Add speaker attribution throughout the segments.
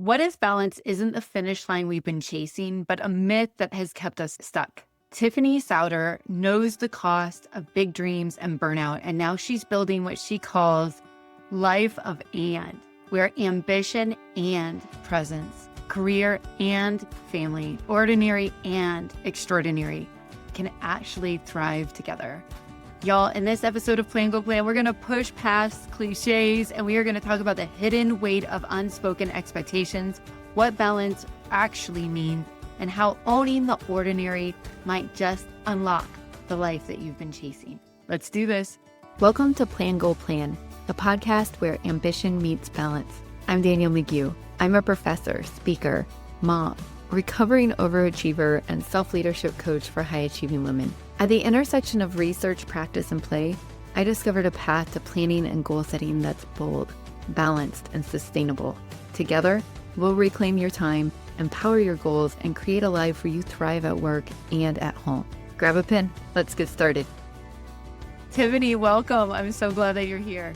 Speaker 1: What if balance isn't the finish line we've been chasing, but a myth that has kept us stuck? Tiffany Sauder knows the cost of big dreams and burnout, and now she's building what she calls life of and, where ambition and presence, career and family, ordinary and extraordinary can actually thrive together. Y'all, in this episode of Plan Go Plan, we're going to push past cliches and we are going to talk about the hidden weight of unspoken expectations, what balance actually means, and how owning the ordinary might just unlock the life that you've been chasing. Let's do this. Welcome to Plan Go Plan, the podcast where ambition meets balance. I'm Danielle McGue. I'm a professor, speaker, mom, recovering overachiever, and self-leadership coach for high-achieving women. At the intersection of research, practice, and play, I discovered a path to planning and goal setting that's bold, balanced, and sustainable. Together, we'll reclaim your time, empower your goals, and create a life where you thrive at work and at home. Grab a pen. Let's get started. Tiffany, welcome. I'm so glad that you're here.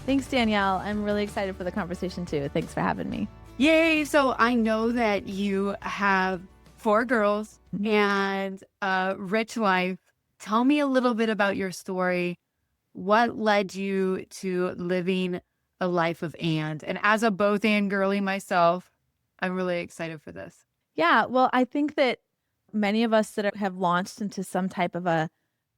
Speaker 2: Thanks, Danielle. I'm really excited for the conversation too. Thanks for having me.
Speaker 1: Yay. So I know that you have 4 girls and a rich life. Tell me a little bit about your story. What led you to living a life of and as a both and girly myself, I'm really excited for this.
Speaker 2: Yeah, well, I think that many of us that have launched into some type of a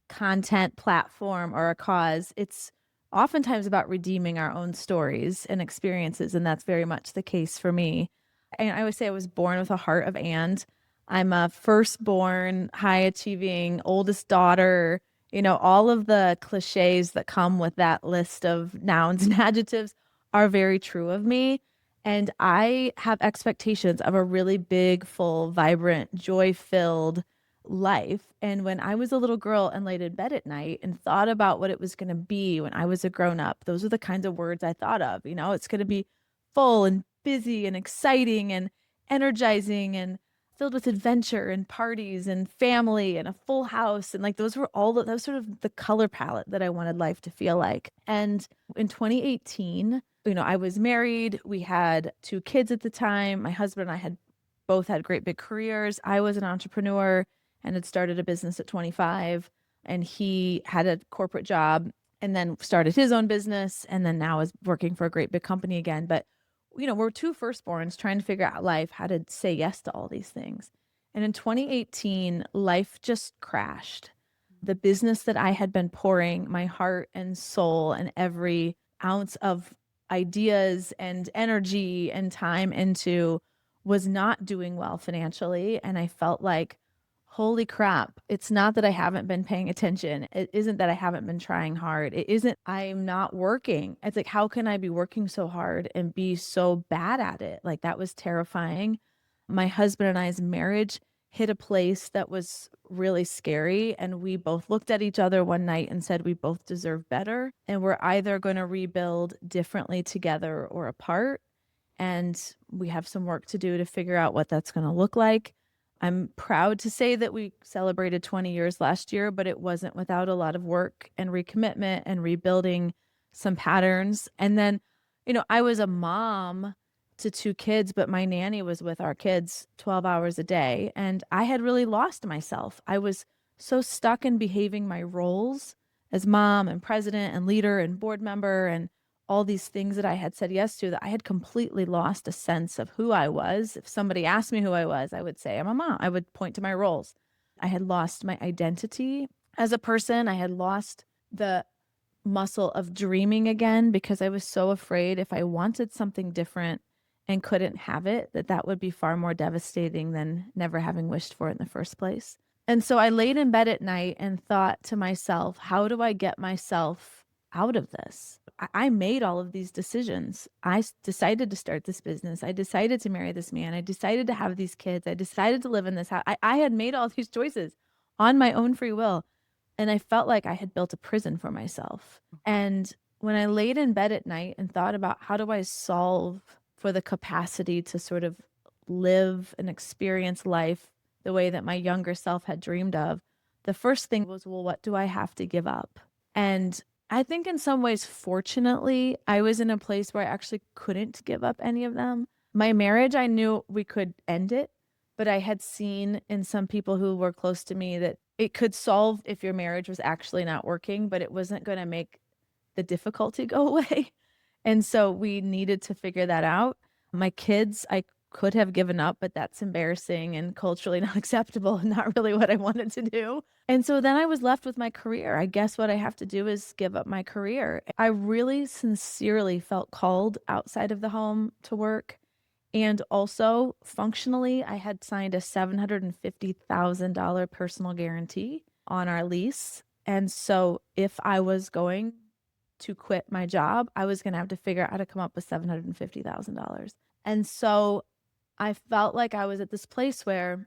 Speaker 2: content platform or a cause, it's oftentimes about redeeming our own stories and experiences. And that's very much the case for me. And I always say I was born with a heart of and. I'm a firstborn, high achieving, oldest daughter. You know, all of the cliches that come with that list of nouns and adjectives are very true of me. And I have expectations of a really big, full, vibrant, joy-filled life. And when I was a little girl and laid in bed at night and thought about what it was going to be when I was a grown up, those are the kinds of words I thought of. You know, it's going to be full and busy and exciting and energizing and filled with adventure and parties and family and a full house. And like those were all that was sort of the color palette that I wanted life to feel like. And in 2018, you know, I was married. We had 2 kids at the time. My husband and I had both had great big careers. I was an entrepreneur and had started a business at 25, and he had a corporate job and then started his own business and then now is working for a great big company again. But, you know, we're 2 firstborns trying to figure out life, how to say yes to all these things. And in 2018, life just crashed. The business that I had been pouring my heart and soul and every ounce of ideas and energy and time into was not doing well financially. And I felt like, holy crap, it's not that I haven't been paying attention. It isn't that I haven't been trying hard. It isn't I'm not working. It's like, how can I be working so hard and be so bad at it? Like that was terrifying. My husband and I's marriage hit a place that was really scary. And we both looked at each other one night and said, we both deserve better. And we're either going to rebuild differently together or apart. And we have some work to do to figure out what that's going to look like. I'm proud to say that we celebrated 20 years last year, but it wasn't without a lot of work and recommitment and rebuilding some patterns. And then, you know, I was a mom to 2 kids, but my nanny was with our kids 12 hours a day. And I had really lost myself. I was so stuck in behaving my roles as mom and president and leader and board member and all these things that I had said yes to, that I had completely lost a sense of who I was. If somebody asked me who I was, I would say I'm a mom. I would point to my roles. I had lost my identity as a person. I had lost the muscle of dreaming again because I was so afraid if I wanted something different and couldn't have it, that would be far more devastating than never having wished for it in the first place. And so I laid in bed at night and thought to myself, how do I get myself out of this? I made all of these decisions. I decided to start this business. I decided to marry this man. I decided to have these kids. I decided to live in this house. I had made all these choices on my own free will. And I felt like I had built a prison for myself. And when I laid in bed at night and thought about how do I solve for the capacity to sort of live and experience life the way that my younger self had dreamed of, the first thing was, well, what do I have to give up? And I think in some ways, fortunately, I was in a place where I actually couldn't give up any of them. My marriage, I knew we could end it, but I had seen in some people who were close to me that it could solve if your marriage was actually not working, but it wasn't going to make the difficulty go away. And so we needed to figure that out. My kids, I could have given up, but that's embarrassing and culturally not acceptable and not really what I wanted to do. And so then I was left with my career. I guess what I have to do is give up my career. I really sincerely felt called outside of the home to work. And also, functionally, I had signed a $750,000 personal guarantee on our lease. And so if I was going to quit my job, I was going to have to figure out how to come up with $750,000. And so I felt like I was at this place where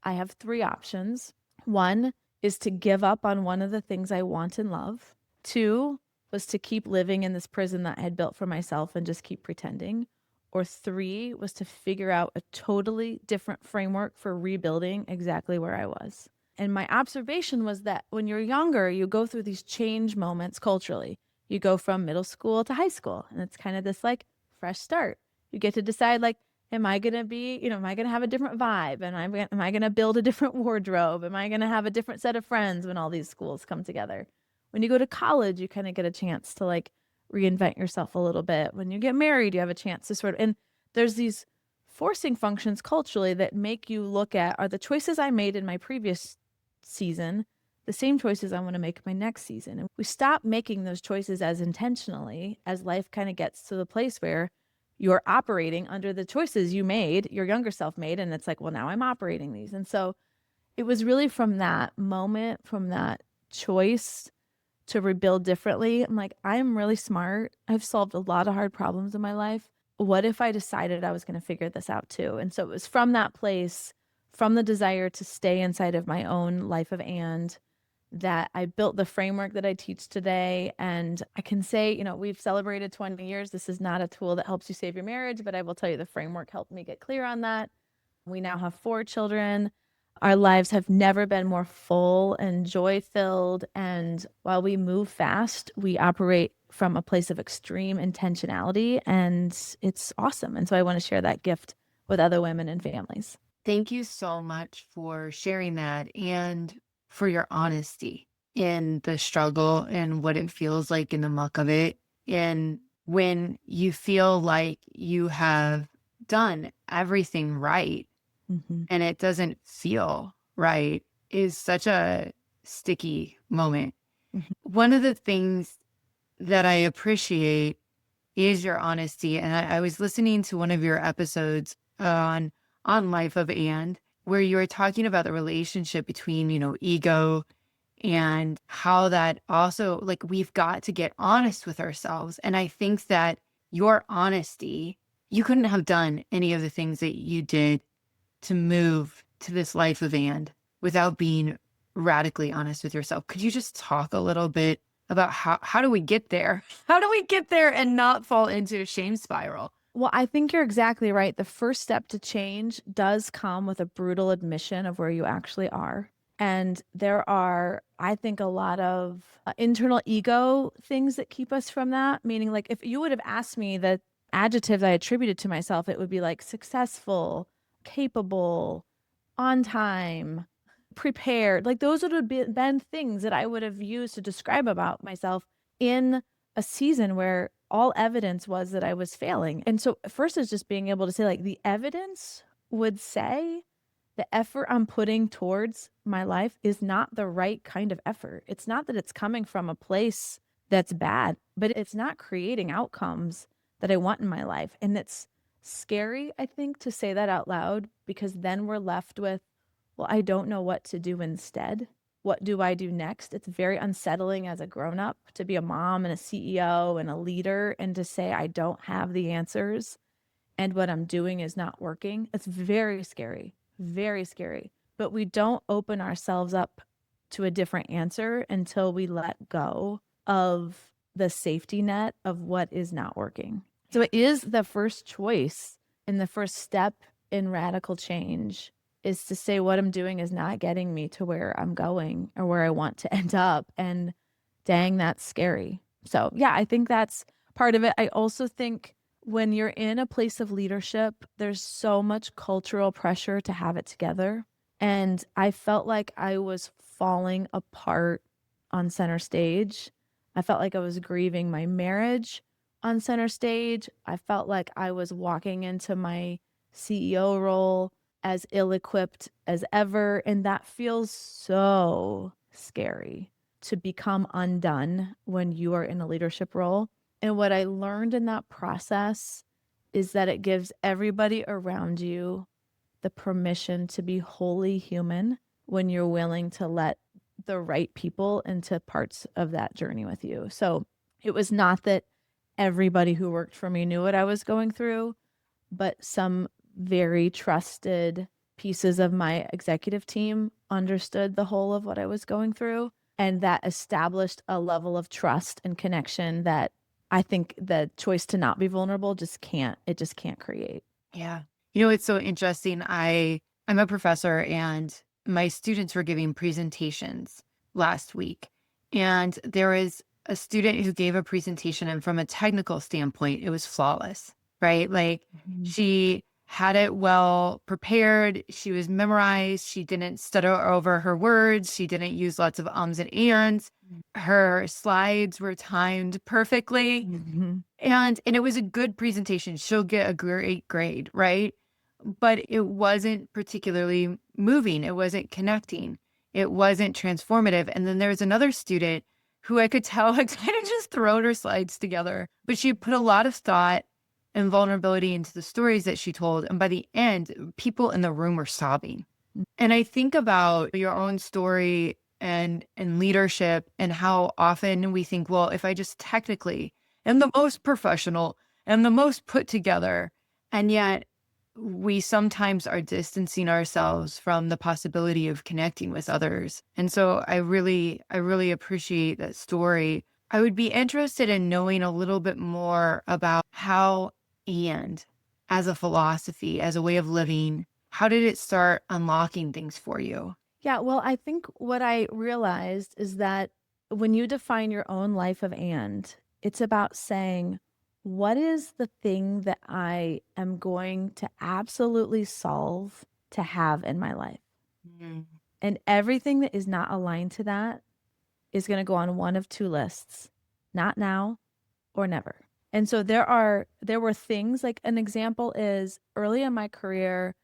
Speaker 2: I have three options. One is to give up on one of the things I want and love. Two was to keep living in this prison that I had built for myself and just keep pretending. Or three was to figure out a totally different framework for rebuilding exactly where I was. And my observation was that when you're younger, you go through these change moments culturally. You go from middle school to high school, and it's kind of this like fresh start. You get to decide like, am I going to be, am I going to have a different vibe? And am I going to build a different wardrobe? Am I going to have a different set of friends when all these schools come together? When you go to college, you kind of get a chance to like reinvent yourself a little bit. When you get married, you have a chance to sort of, and there's these forcing functions culturally that make you look at, are the choices I made in my previous season the same choices I want to make my next season? And we stop making those choices as intentionally as life kind of gets to the place where you're operating under the choices you made, your younger self made. And it's like, well, now I'm operating these. And so it was really from that moment, from that choice to rebuild differently. I'm like, I'm really smart. I've solved a lot of hard problems in my life. What if I decided I was going to figure this out too? And so it was from that place, from the desire to stay inside of my own life of that I built the framework that I teach today. And I can say, we've celebrated 20 years. This is not a tool that helps you save your marriage, but I will tell you the framework helped me get clear on that. We now have 4 children. Our lives have never been more full and joy-filled. And while we move fast, we operate from a place of extreme intentionality, and it's awesome. And so I want to share that gift with other women and families.
Speaker 1: Thank you so much for sharing that and for your honesty in the struggle and what it feels like in the muck of it. And when you feel like you have done everything right and it doesn't feel right is such a sticky moment. One of the things that I appreciate is your honesty. And I was listening to one of your episodes on Life of And, where you were talking about the relationship between, ego and how that also, like, we've got to get honest with ourselves. And I think that your honesty, you couldn't have done any of the things that you did to move to this life of And without being radically honest with yourself. Could you just talk a little bit about how do we get there? How do we get there and not fall into a shame spiral?
Speaker 2: Well, I think you're exactly right. The first step to change does come with a brutal admission of where you actually are. And there are, I think, a lot of internal ego things that keep us from that. Meaning, like, if you would have asked me the adjectives I attributed to myself, it would be like successful, capable, on time, prepared. Like, those would have been things that I would have used to describe about myself in a season where all evidence was that I was failing. And so first is just being able to say, like, the evidence would say the effort I'm putting towards my life is not the right kind of effort. It's not that it's coming from a place that's bad, but it's not creating outcomes that I want in my life. And it's scary, I think, to say that out loud, because then we're left with, well, I don't know what to do instead. What do I do next? It's very unsettling as a grown-up to be a mom and a CEO and a leader and to say, I don't have the answers and what I'm doing is not working. It's very scary, very scary. But we don't open ourselves up to a different answer until we let go of the safety net of what is not working. So it is the first choice and the first step in radical change is to say what I'm doing is not getting me to where I'm going or where I want to end up. And dang, that's scary. So yeah, I think that's part of it. I also think when you're in a place of leadership, there's so much cultural pressure to have it together. And I felt like I was falling apart on center stage. I felt like I was grieving my marriage on center stage. I felt like I was walking into my CEO role as ill equipped as ever. And that feels so scary to become undone when you are in a leadership role. And what I learned in that process is that it gives everybody around you the permission to be wholly human when you're willing to let the right people into parts of that journey with you. So it was not that everybody who worked for me knew what I was going through, but some very trusted pieces of my executive team understood the whole of what I was going through. And that established a level of trust and connection that I think the choice to not be vulnerable it just can't create.
Speaker 1: Yeah. You know, it's so interesting. I'm a professor and my students were giving presentations last week. And there was a student who gave a presentation, and from a technical standpoint, it was flawless, right? Like
Speaker 2: Mhm.
Speaker 1: she had it well prepared. She was memorized. She didn't stutter over her words. She didn't use lots of ums and ands. Her slides were timed perfectly.
Speaker 2: Mhm.
Speaker 1: And it was a good presentation. She'll get a great grade, right? But it wasn't particularly moving. It wasn't connecting. It wasn't transformative. And then there was another student who I could tell had kind of just thrown her slides together, but she put a lot of thought and vulnerability into the stories that she told. And by the end, people in the room were sobbing. And I think about your own story and leadership and how often we think, well, if I just technically am the most professional and the most put together, and yet we sometimes are distancing ourselves from the possibility of connecting with others. And so I really appreciate that story. I would be interested in knowing a little bit more about how and as a philosophy, as a way of living, how did it start unlocking things for you?
Speaker 2: Yeah, well, I think what I realized is that when you define your own life of it's about saying, what is the thing that I am going to absolutely solve to have in my life?
Speaker 1: Mm,
Speaker 2: And everything that is not aligned to that is going to go on one of two lists, not now or never. And so there were things like an example is early in my career,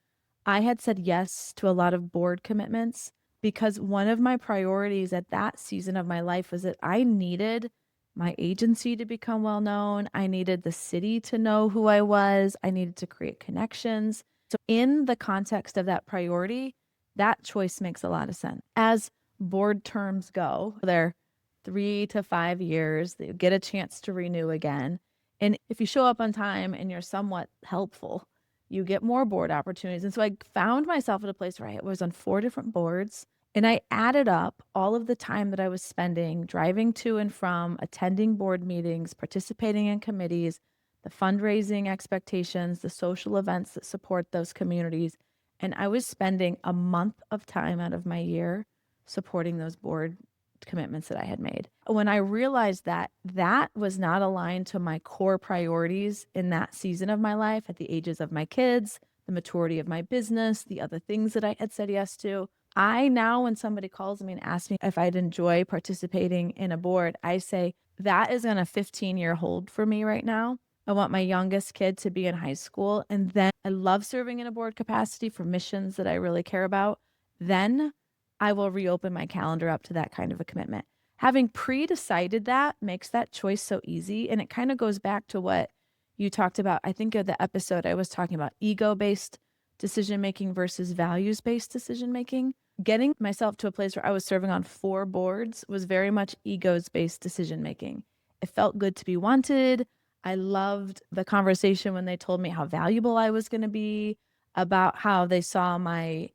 Speaker 2: I had said yes to a lot of board commitments because one of my priorities at that season of my life was that I needed my agency to become well known. I needed the city to know who I was. I needed to create connections. So, in the context of that priority, that choice makes a lot of sense. As board terms go, they're 3 to 5 years, they get a chance to renew again. And if you show up on time and you're somewhat helpful, you get more board opportunities. And so I found myself at a place where I was on 4 different boards and I added up all of the time that I was spending driving to and from, attending board meetings, participating in committees, the fundraising expectations, the social events that support those communities. And I was spending a month of time out of my year supporting those board commitments that I had made. When I realized that that was not aligned to my core priorities in that season of my life, at the ages of my kids, the maturity of my business, the other things that I had said yes to, I now, when somebody calls me and asks me if I'd enjoy participating in a board, I say, that is on a 15-year hold for me right now. I want my youngest kid to be in high school. And then I love serving in a board capacity for missions that I really care about. Then I will reopen my calendar up to that kind of a commitment. Having pre-decided that makes that choice so easy. And it kind of goes back to what you talked about. I think of the episode I was talking about ego-based decision making versus values-based decision making. Getting myself to a place where I was serving on 4 boards was very much egos-based decision making. It felt good to be wanted. I loved the conversation when they told me how valuable I was going to be, about how they saw my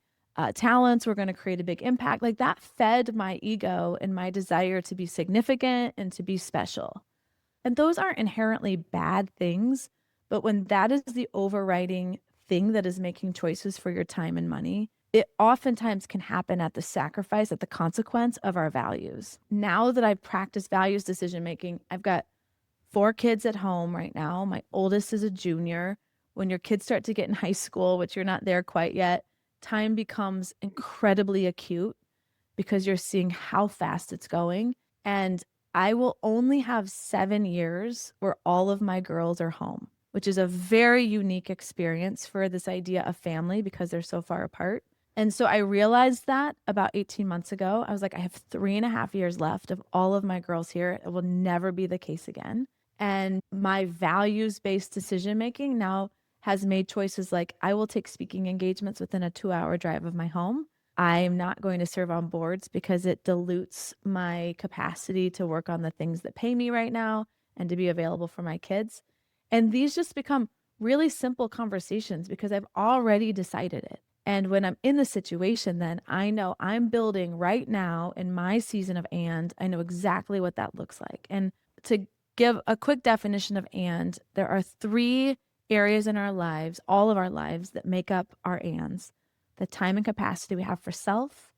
Speaker 2: talents were going to create a big impact. Like that fed my ego and my desire to be significant and to be special. And those aren't inherently bad things, but when that is the overriding thing that is making choices for your time and money, it oftentimes can happen at the sacrifice, at the consequence of our values. Now that I've practiced values decision making, I've got 4 kids at home right now. My oldest is a junior. When your kids start to get in high school, which you're not there quite yet, time becomes incredibly acute because you're seeing how fast it's going. And I will only have 7 years where all of my girls are home, which is a very unique experience for this idea of family because they're so far apart. And so I realized that about 18 months ago. I was like, I have 3.5 years left of all of my girls here. It will never be the case again. And my values based decision making now has made choices like I will take speaking engagements within a 2-hour drive of my home. I'm not going to serve on boards because it dilutes my capacity to work on the things that pay me right now and to be available for my kids. And these just become really simple conversations because I've already decided it. And when I'm in the situation, then I know I'm building right now in my season of and I know exactly what that looks like. And to give a quick definition of and, there are 3 areas in our lives, all of our lives, that make up our ands: the time and capacity we have for self,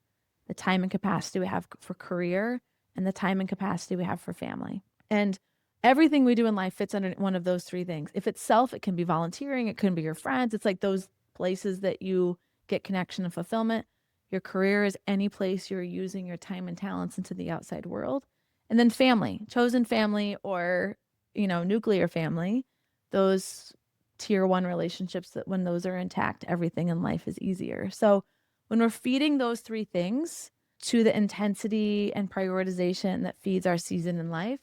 Speaker 2: the time and capacity we have for career, and the time and capacity we have for family. And everything we do in life fits under one of those 3 things. If it's self, it can be volunteering, it can be your friends. It's like those places that you get connection and fulfillment. Your career is any place you're using your time and talents into the outside world. And then family, chosen family or, nuclear family, those tier 1 relationships that when those are intact, everything in life is easier. So when we're feeding those 3 things to the intensity and prioritization that feeds our season in life,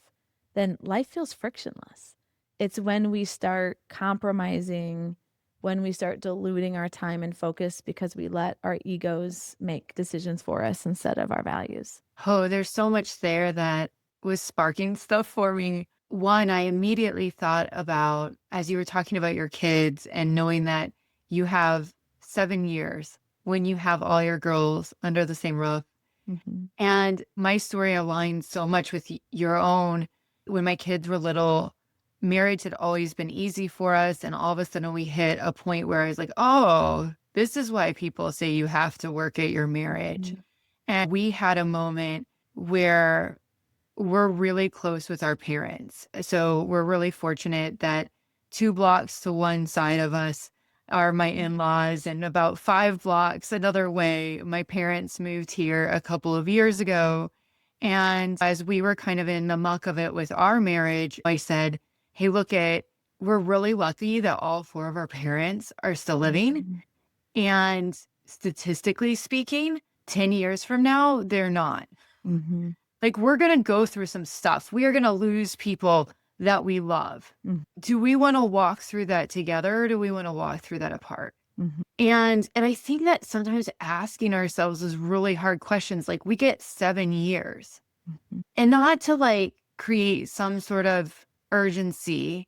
Speaker 2: then life feels frictionless. It's when we start compromising, when we start diluting our time and focus because we let our egos make decisions for us instead of our values.
Speaker 1: Oh, there's so much there that was sparking stuff for me. One, I immediately thought about, as you were talking about your kids and knowing that you have 7 years when you have all your girls under the same roof.
Speaker 2: Mm-hmm.
Speaker 1: And my story aligns so much with your own. When my kids were little, marriage had always been easy for us. And all of a sudden we hit a point where I was like, oh, this is why people say you have to work at your marriage.
Speaker 2: Mm-hmm.
Speaker 1: And we had a moment where we're really close with our parents. So we're really fortunate that 2 blocks to one side of us are my in-laws, and about 5 blocks another way, my parents moved here a couple of years ago. And as we were kind of in the muck of it with our marriage, I said, hey, we're really lucky that all 4 of our parents are still living. And statistically speaking, 10 years from now, they're not.
Speaker 2: Mm-hmm.
Speaker 1: Like, we're going to go through some stuff. We are going to lose people that we love.
Speaker 2: Mm-hmm.
Speaker 1: Do we want to walk through that together, or do we want to walk through that apart?
Speaker 2: Mm-hmm.
Speaker 1: And I think that sometimes asking ourselves is really hard questions. Like, we get 7 years,
Speaker 2: Mm-hmm.
Speaker 1: and not to like create some sort of urgency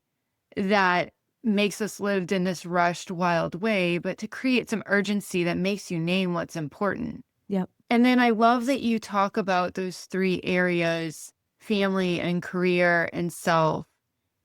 Speaker 1: that makes us lived in this rushed, wild way, but to create some urgency that makes you name what's important.
Speaker 2: Yep.
Speaker 1: And then I love that you talk about those 3 areas: family and career and self.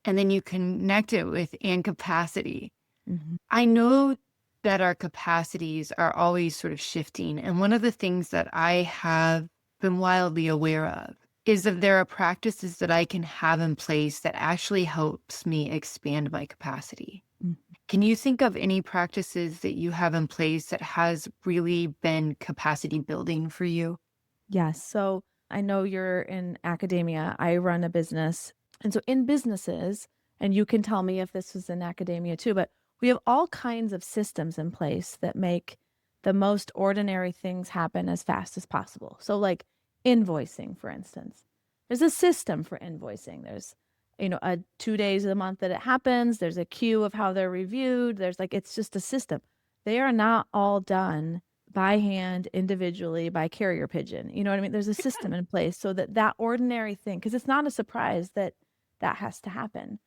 Speaker 1: And then you connect it with and capacity.
Speaker 2: Mm-hmm.
Speaker 1: I know that our capacities are always sort of shifting. And one of the things that I have been wildly aware of is that there are practices that I can have in place that actually helps me expand my capacity.
Speaker 2: Mm-hmm.
Speaker 1: Can you think of any practices that you have in place that has really been capacity building for you?
Speaker 2: Yes. So I know you're in academia. I run a business. And so in businesses, and you can tell me if this was in academia too, but we have all kinds of systems in place that make the most ordinary things happen as fast as possible. So like invoicing, for instance, there's a system for invoicing. There's, a 2 days a month that it happens. There's a queue of how they're reviewed. It's just a system. They are not all done by hand, individually, by carrier pigeon. You know what I mean? There's a system in place so that ordinary thing, because it's not a surprise that has to happen.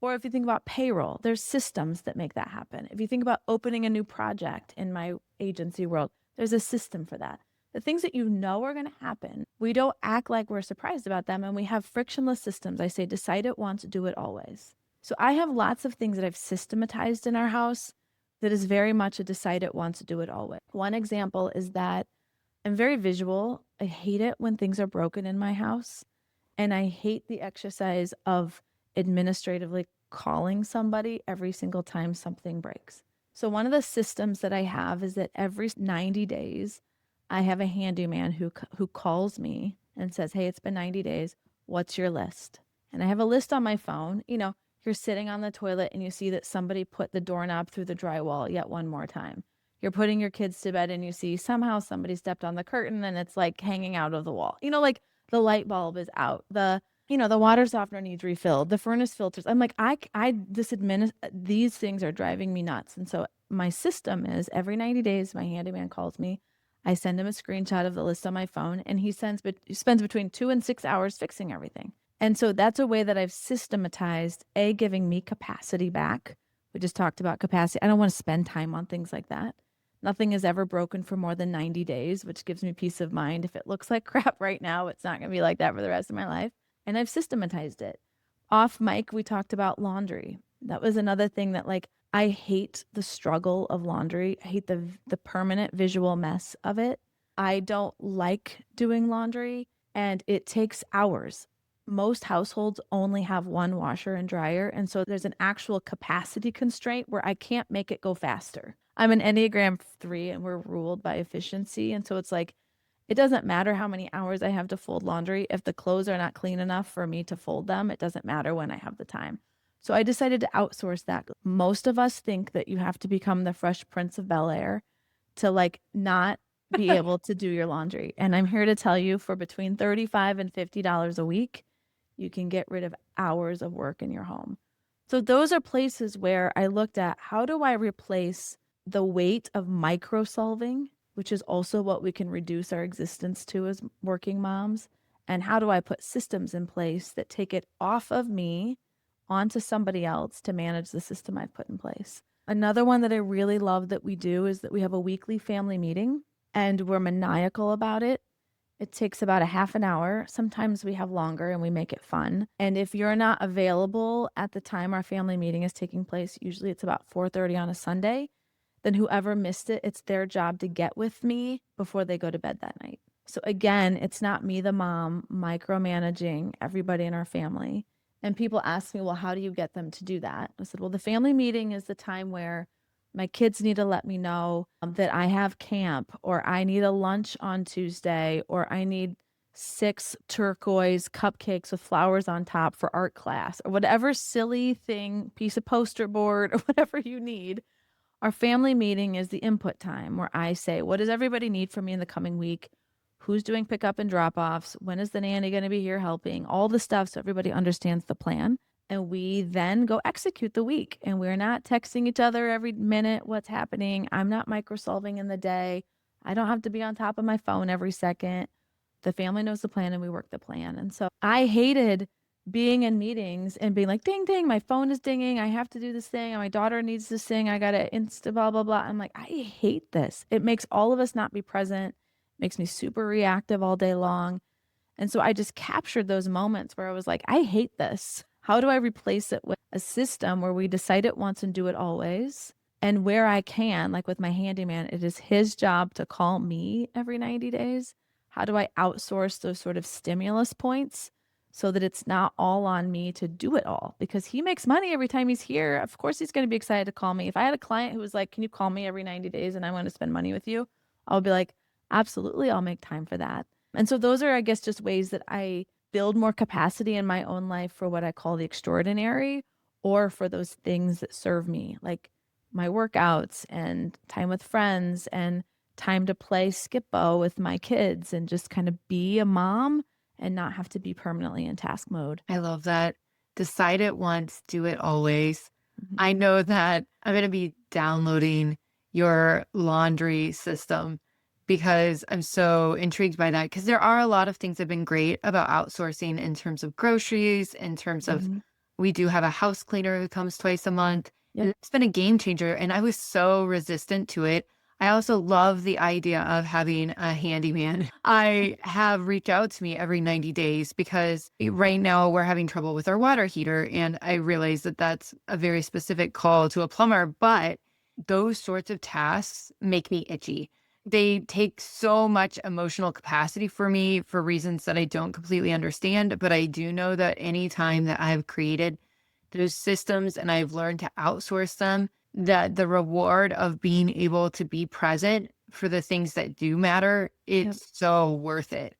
Speaker 2: Or if you think about payroll, there's systems that make that happen. If you think about opening a new project in my agency world, there's a system for that. The things that you know are going to happen, we don't act like we're surprised about them, and we have frictionless systems. I say, decide it once, do it always. So I have lots of things that I've systematized in our house that is very much a decide it once, do it always. One example is that I'm very visual. I hate it when things are broken in my house. And I hate the exercise of administratively calling somebody every single time something breaks. So one of the systems that I have is that every 90 days, I have a handyman who calls me and says, "Hey, it's been 90 days. What's your list?" And I have a list on my phone. You're sitting on the toilet and you see that somebody put the doorknob through the drywall yet one more time. You're putting your kids to bed and you see somehow somebody stepped on the curtain and it's like hanging out of the wall. Like the light bulb is out. The water softener needs refilled. The furnace filters. I'm like, these things are driving me nuts. And so my system is every 90 days, my handyman calls me. I send him a screenshot of the list on my phone, and he spends between 2 and 6 hours fixing everything. And so that's a way that I've systematized, giving me capacity back. We just talked about capacity. I don't want to spend time on things like that. Nothing is ever broken for more than 90 days, which gives me peace of mind. If it looks like crap right now, it's not going to be like that for the rest of my life. And I've systematized it. Off mic, we talked about laundry. That was another thing that, like, I hate the struggle of laundry. I hate the permanent visual mess of it. I don't like doing laundry, and it takes hours. Most households only have one washer and dryer, and so there's an actual capacity constraint where I can't make it go faster. I'm an Enneagram 3, and we're ruled by efficiency, and so it's like, it doesn't matter how many hours I have to fold laundry. If the clothes are not clean enough for me to fold them, it doesn't matter when I have the time. So I decided to outsource that. Most of us think that you have to become the Fresh Prince of Bel-Air to, like, not be able to do your laundry. And I'm here to tell you, for between $35 and $50 a week, you can get rid of hours of work in your home. So those are places where I looked at, how do I replace the weight of micro solving, which is also what we can reduce our existence to as working moms? And how do I put systems in place that take it off of me onto somebody else to manage the system I've put in place? Another one that I really love that we do is that we have a weekly family meeting, and we're maniacal about it. It takes about a half an hour. Sometimes we have longer and we make it fun. And if you're not available at the time our family meeting is taking place, usually it's about 4:30 on a Sunday, then whoever missed it, it's their job to get with me before they go to bed that night. So again, it's not me, the mom, micromanaging everybody in our family. And people ask me, well, how do you get them to do that? I said, well, the family meeting is the time where my kids need to let me know that I have camp, or I need a lunch on Tuesday, or I need 6 turquoise cupcakes with flowers on top for art class, or whatever silly thing, piece of poster board, or whatever you need. Our family meeting is the input time where I say, what does everybody need from me in the coming week? Who's doing pickup and drop offs? When is the nanny going to be here helping? All the stuff, so everybody understands the plan. And we then go execute the week. And we're not texting each other every minute what's happening. I'm not micro solving in the day. I don't have to be on top of my phone every second. The family knows the plan and we work the plan. And so I hated being in meetings and being like, ding, ding, my phone is dinging. I have to do this thing. My daughter needs to sing. I got to Insta, blah, blah, blah. I'm like, I hate this. It makes all of us not be present. It makes me super reactive all day long. And so I just captured those moments where I was like, I hate this. How do I replace it with a system where we decide it once and do it always? And where I can, like with my handyman, it is his job to call me every 90 days. How do I outsource those sort of stimulus points so that it's not all on me to do it all? Because he makes money every time he's here. Of course, he's going to be excited to call me. If I had a client who was like, can you call me every 90 days and I want to spend money with you? I'll be like, absolutely, I'll make time for that. And so those are, I guess, just ways that I build more capacity in my own life for what I call the extraordinary, or for those things that serve me, like my workouts and time with friends and time to play skip-bo with my kids and just kind of be a mom and not have to be permanently in task mode.
Speaker 1: I love that. Decide it once, do it always.
Speaker 2: Mhm.
Speaker 1: I know that I'm going to be downloading your laundry system because I'm so intrigued by that. Because there are a lot of things that have been great about outsourcing in terms of groceries, in terms of
Speaker 2: Mhm.
Speaker 1: we do have a house cleaner who comes twice a month.
Speaker 2: Yep.
Speaker 1: And it's been a game changer. And I was so resistant to it. I also love the idea of having a handyman. I have reached out to me every 90 days because right now we're having trouble with our water heater. And I realize that that's a very specific call to a plumber, but those sorts of tasks make me itchy. They take so much emotional capacity for me for reasons that I don't completely understand. But I do know that anytime that I've created those systems and I've learned to outsource them, that the reward of being able to be present for the things that do matter,
Speaker 2: Yep.
Speaker 1: it's so worth it.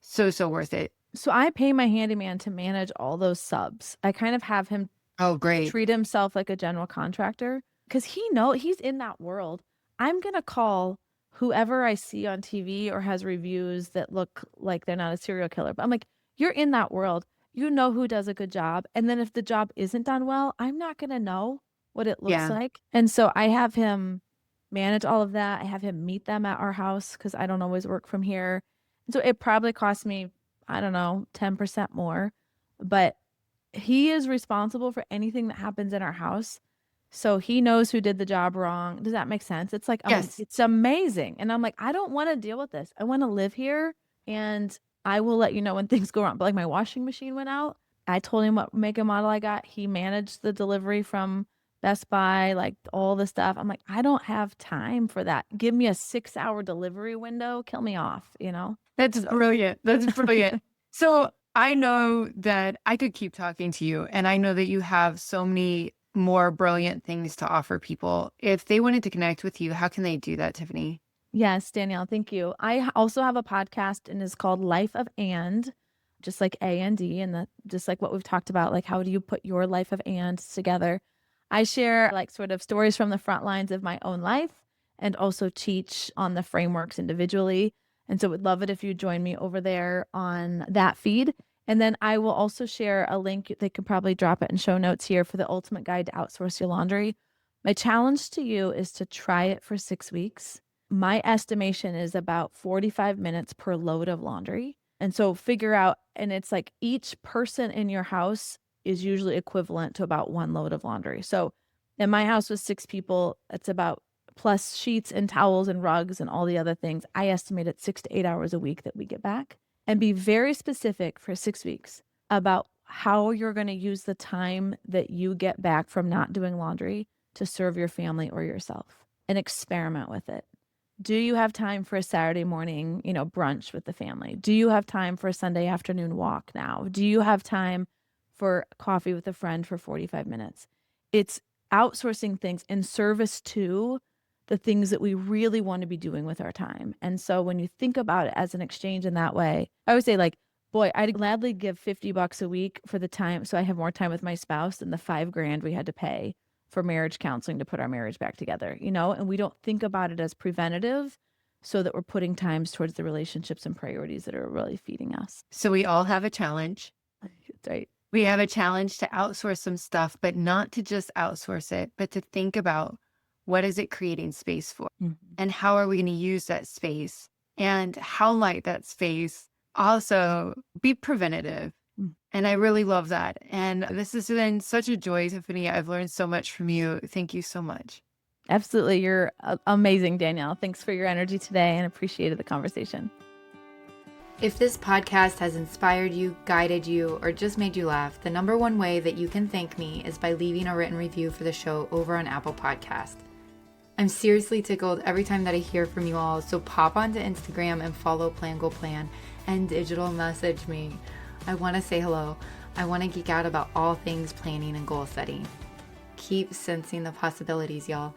Speaker 1: So, so worth it.
Speaker 2: So I pay my handyman to manage all those subs. I kind of have him
Speaker 1: Oh, great.
Speaker 2: treat himself like a general contractor because he's in that world. I'm gonna call whoever I see on TV or has reviews that look like they're not a serial killer. But I'm like, you're in that world. You know who does a good job. And then if the job isn't done well, I'm not gonna know what it looks
Speaker 1: Yeah.
Speaker 2: like. And so I have him manage all of that. I have him meet them at our house because I don't always work from here. And so it probably costs me, I don't know, 10% more. But he is responsible for anything that happens in our house. So he knows who did the job wrong. Does that make sense? It's like,
Speaker 1: Yes.
Speaker 2: it's amazing. And I'm like, I don't want to deal with this. I want to live here and I will let you know when things go wrong. But like my washing machine went out. I told him what make and model I got. He managed the delivery from Best Buy, like all the stuff. I'm like, I don't have time for that. Give me a 6-hour delivery window. Kill me off, you know?
Speaker 1: That's
Speaker 2: So
Speaker 1: brilliant. That's brilliant. So I know that I could keep talking to you, and I know that you have so many more brilliant things to offer people. If they wanted to connect with you, how can they do that, Tiffany?
Speaker 2: yes, Danielle, thank you. Also have a podcast and it's called Life of And, just like A and D, and just like what we've talked about, like how do you put your life of ands together? I share like sort of stories from the front lines of my own life and also teach on the frameworks individually. And so would love it if you join me over there on that feed. And then I will also share a link. They could probably drop it in show notes here for the ultimate guide to outsource your laundry. My challenge to you is to try it for 6 weeks. My estimation is about 45 minutes per load of laundry. And so figure out, and it's like each person in your house is usually equivalent to about one load of laundry. So in my house with 6 people, it's about plus sheets and towels and rugs and all the other things. I estimate it's 6 to 8 hours a week that we get back. And be very specific for 6 weeks about how you're going to use the time that you get back from not doing laundry to serve your family or yourself and experiment with it. Do you have time for a Saturday morning, brunch with the family? Do you have time for a Sunday afternoon walk now? Do you have time for coffee with a friend for 45 minutes? It's outsourcing things in service to the things that we really want to be doing with our time. And so when you think about it as an exchange in that way, I would say like, boy, I'd gladly give $50 a week for the time so I have more time with my spouse than the $5,000 we had to pay for marriage counseling to put our marriage back together, and we don't think about it as preventative so that we're putting times towards the relationships and priorities that are really feeding us.
Speaker 1: So we all have a challenge.
Speaker 2: That's right.
Speaker 1: We have a challenge to outsource some stuff, but not to just outsource it, but to think about what is it creating space for?
Speaker 2: Mhm.
Speaker 1: And how are we going to use that space? And how might that space also be preventative?
Speaker 2: Mm.
Speaker 1: And I really love that. And this has been such a joy, Tiffany. I've learned so much from you. Thank you so much.
Speaker 2: Absolutely. You're amazing, Danielle. Thanks for your energy today and appreciated the conversation.
Speaker 1: If this podcast has inspired you, guided you, or just made you laugh, the number one way that you can thank me is by leaving a written review for the show over on Apple Podcast. I'm seriously tickled every time that I hear from you all, so pop onto Instagram and follow Plan Goal Plan and digital message me. I want to say hello. I want to geek out about all things planning and goal setting. Keep sensing the possibilities, y'all.